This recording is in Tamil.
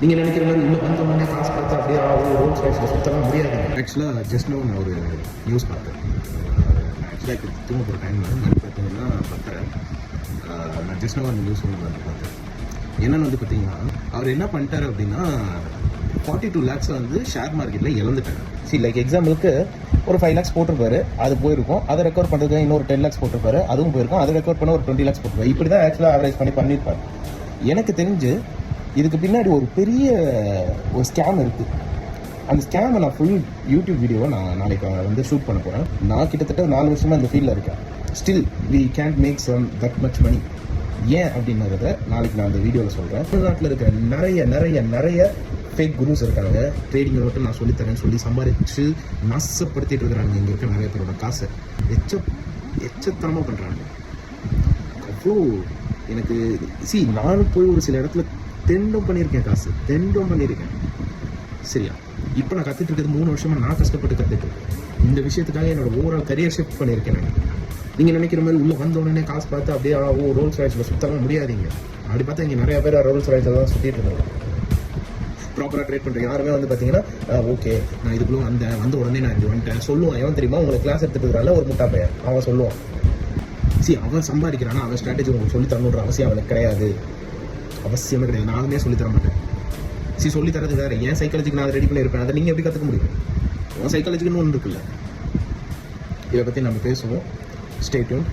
நீங்கள் நினைக்கிற மாதிரி இன்னும் வந்தோடனே காசு பார்த்தா அப்படியே ரோல்ஸ் ராய்ஸில் சுத்தலாம் முடியாது. ஆக்சுவலாக ஜஸ்ட் நான் ஒரு நியூஸ் பார்த்தேன். ஆக்சுவலாக இப்போ தூங்க போகிற டைம் மணி பார்த்தீங்கன்னா 10:30. நான் ஜஸ்ட் அந்த நியூஸ் ஒன்று வந்து பார்த்தேன். என்னென்னு வந்து பார்த்தீங்கன்னா அவர் என்ன பண்ணிட்டார் அப்படின்னா 42 lakhs வந்து ஷேர் மார்க்கெட்டில் இழந்துட்டாங்க. சரி, லைக் எக்ஸாம்பிளுக்கு ஒரு 5 lakhs போட்டிருப்பாரு, அது போயிருக்கும். அதை ரெக்கவர் பண்ணுறதுக்கு இன்னொரு 10 lakhs போட்டிருப்பாரு, அதுவும் போயிருக்கும். அதை ரெக்கவர் பண்ண ஒரு 20 lakhs போட்டிருப்பாரு. இப்படி தான் ஆக்சுவலாக ஆவரேஜ் பண்ணியிருப்பார். எனக்கு தெரிஞ்சு இதுக்கு பின்னாடி ஒரு பெரிய ஒரு ஸ்கேம் இருக்குது. அந்த ஸ்கேமை நான் ஃபுல் யூடியூப் வீடியோவை நான் நாளைக்கு வந்து ஷூட் பண்ண போகிறேன். நான் கிட்டத்தட்ட 4 வருஷமாக இந்த ஃபீல்டில் இருக்கேன். Still we can't make that much money. ஏன் அப்படின்றத நாளைக்கு நான் அந்த வீடியோவில் சொல்கிறேன். தமிழ்நாட்டில் இருக்கிற நிறைய ஃபேக் குரூஸ் இருக்காங்க. ட்ரேடிங்கை மட்டும் நான் சொல்லித்தரேன்னு சொல்லி சம்பாதிச்சு நாசப்படுத்திட்டு இருக்கிறாங்க. இங்கே இருக்க நிறைய பேரோட காசை எச்சத்தனமாக பண்ணுறாங்க. அவ்வளோ எனக்கு நானும் போய் ஒரு சில இடத்துல தெண்டம் பண்ணியிருக்கேன். சரியா, இப்போ நான் கற்றுட்டு இருக்கிறது 3 வருஷமாக நான் கஷ்டப்பட்டு கற்றுட்டு இருக்கேன். இந்த விஷயத்துக்காக என்னோட ஓவரால் கரியர் ஷிஃப்ட் பண்ணியிருக்கேன். நீங்கள் நினைக்கிற மாதிரி உள்ளே வந்தோடனே காசு பார்த்து அப்படியே ரோல்ஸ் ராய்ஸில் சுத்தமாக முடியாதீங்க. அப்படி பார்த்தா இங்கே நிறைய பேர் ரோல்ஸ் ராய்ஸில் தான் சுற்றிட்டு இருக்காங்க. ப்ராப்பராக ட்ரேட் பண்ணுறேன் யாருமே வந்து பார்த்தீங்கன்னா ஓகே நான் இதுக்குள்ளே வந்த உடனே நான் இது வந்துட்டேன் சொல்லுவான். எவன் தெரியுமா? உங்களுக்கு கிளாஸ் எடுத்துட்டு இருக்கிறால ஒரு முட்டா பையன், அவன் சொல்லுவான். அவன் சம்பாதிக்கிறானா, அவன் ஸ்ட்ராட்டஜி உங்களுக்கு சொல்லி தரணுன்ற அவசியம் அவனுக்கு கிடையாது. அவசியமே கிடையாது. நானுமே சொல்லித்தர மாட்டேன். சொல்லித்தரது வேறு. என் சைக்காலஜிக்கு நான் ரெடி பண்ணியிருப்பேன். அதை நீங்கள் எப்படி கற்றுக்க முடியும்? உன் சைக்காலஜிக்குன்னு ஒன்று இருக்குல்ல. இதை பற்றி நம்ம பேசுவோம். Stay tuned.